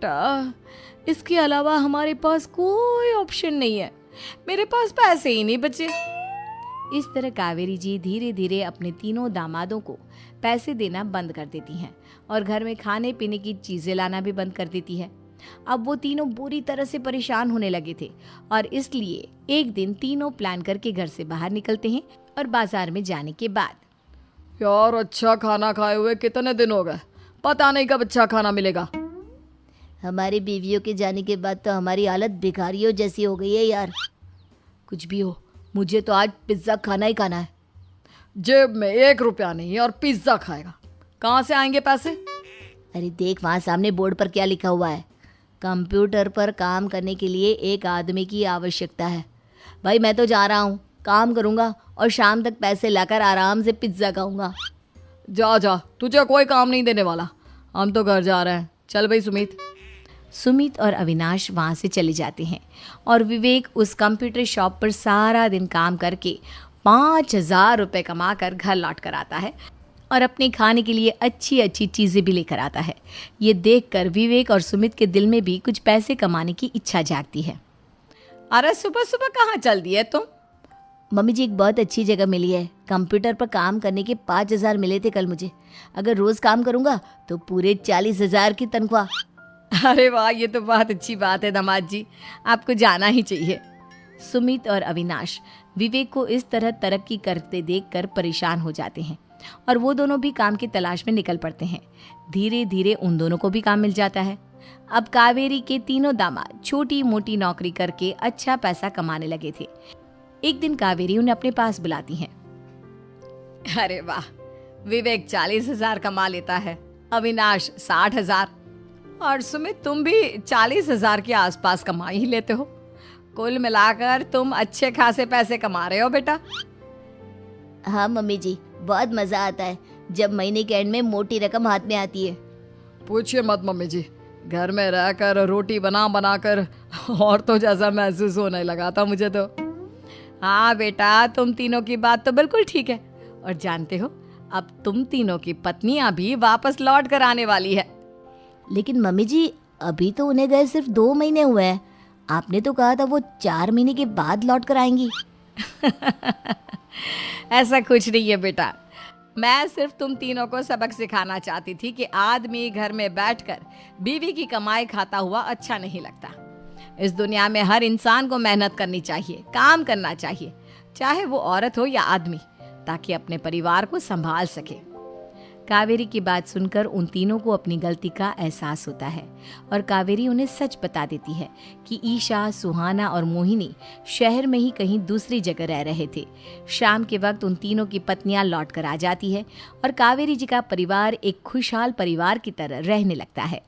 बेटा, इसके अलावा हमारे पास कोई ऑप्शन नहीं है। मेरे पास पैसे ही नहीं बचे। इस तरह कावेरी जी धीरे धीरे अपने तीनों दामादों को पैसे देना बंद कर देती हैं और घर में खाने पीने की चीजें लाना भी बंद कर देती है। अब वो तीनों बुरी तरह से परेशान होने लगे थे और इसलिए एक दिन तीनों प्लान करके घर से बाहर निकलते हैं और बाजार में जाने के बाद यार अच्छा खाना खाए हुए कितने दिन हो गए, पता नहीं कब अच्छा खाना मिलेगा। हमारी बीवियों के जाने के बाद तो हमारी हालत भिखारियों जैसी हो गई है यार। कुछ भी हो, मुझे तो आज पिज्ज़ा खाना ही खाना है। जेब में 1 रुपया नहीं और पिज्जा खाएगा, कहाँ से आएंगे पैसे? अरे देख वहाँ सामने बोर्ड पर क्या लिखा हुआ है, कंप्यूटर पर काम करने के लिए एक आदमी की आवश्यकता है। भाई मैं तो जा रहा हूँ, काम करूँगा और शाम तक पैसे लाकर आराम से पिज्ज़ा खाऊंगा। जा जा, तुझे कोई काम नहीं देने वाला, हम तो घर जा रहे हैं। चल भाई सुमित। सुमित और अविनाश वहाँ से चले जाते हैं और विवेक उस कंप्यूटर शॉप पर सारा दिन काम करके 5,000 रुपये कमा कर घर लौट कर आता है और अपने खाने के लिए अच्छी अच्छी चीज़ें भी लेकर आता है। ये देखकर विवेक और सुमित के दिल में भी कुछ पैसे कमाने की इच्छा जागती है। अरे सुबह सुबह कहाँ चल दिए तुम? मम्मी जी एक बहुत अच्छी जगह मिली है, कंप्यूटर पर काम करने के 5,000 मिले थे कल मुझे। अगर रोज़ काम करूँगा तो पूरे 40,000 की तनख्वाह। अरे वाह, ये तो बहुत अच्छी बात है दामाद जी, आपको जाना ही चाहिए। सुमित और अविनाश विवेक को इस तरह तरक्की करते देखकर परेशान हो जाते हैं और वो दोनों भी काम की तलाश में निकल पड़ते हैं। धीरे धीरे उन दोनों को भी काम मिल जाता है। अब कावेरी के तीनों दामाद छोटी मोटी नौकरी करके अच्छा पैसा कमाने लगे थे। एक दिन कावेरी उन्हें अपने पास बुलाती हैं। अरे वाह, विवेक 40,000 कमा लेता है, अविनाश 60,000 और सुमित तुम भी 40,000 के आसपास कमा ही लेते हो। कुल मिलाकर तुम अच्छे खासे पैसे कमा रहे हो बेटा। हाँ मम्मी जी, बहुत मज़ा आता है जब महीने के एंड में मोटी रकम हाथ में आती है। पूछिए मत मम्मी जी, घर में रहकर रोटी बना बना कर और तो जैसा महसूस होने लगा था मुझे तो। हाँ बेटा, तुम तीनों की बात तो बिल्कुल ठीक है और जानते हो अब तुम तीनों की पत्नियां भी वापस लौट कर आने वाली है। लेकिन मम्मी जी अभी तो उन्हें गए सिर्फ 2 महीने हुए हैं, आपने तो कहा था वो 4 महीने के बाद लौट कर आएंगी। ऐसा कुछ नहीं है बेटा, मैं सिर्फ तुम तीनों को सबक सिखाना चाहती थी कि आदमी घर में बैठकर बीवी की कमाई खाता हुआ अच्छा नहीं लगता। इस दुनिया में हर इंसान को मेहनत करनी चाहिए, काम करना चाहिए, चाहे वो औरत हो या आदमी, ताकि अपने परिवार को संभाल सके। कावेरी की बात सुनकर उन तीनों को अपनी गलती का एहसास होता है और कावेरी उन्हें सच बता देती है कि ईशा, सुहाना और मोहिनी शहर में ही कहीं दूसरी जगह रह रहे थे। शाम के वक्त उन तीनों की पत्नियां लौट कर आ जाती है और कावेरी जी का परिवार एक खुशहाल परिवार की तरह रहने लगता है।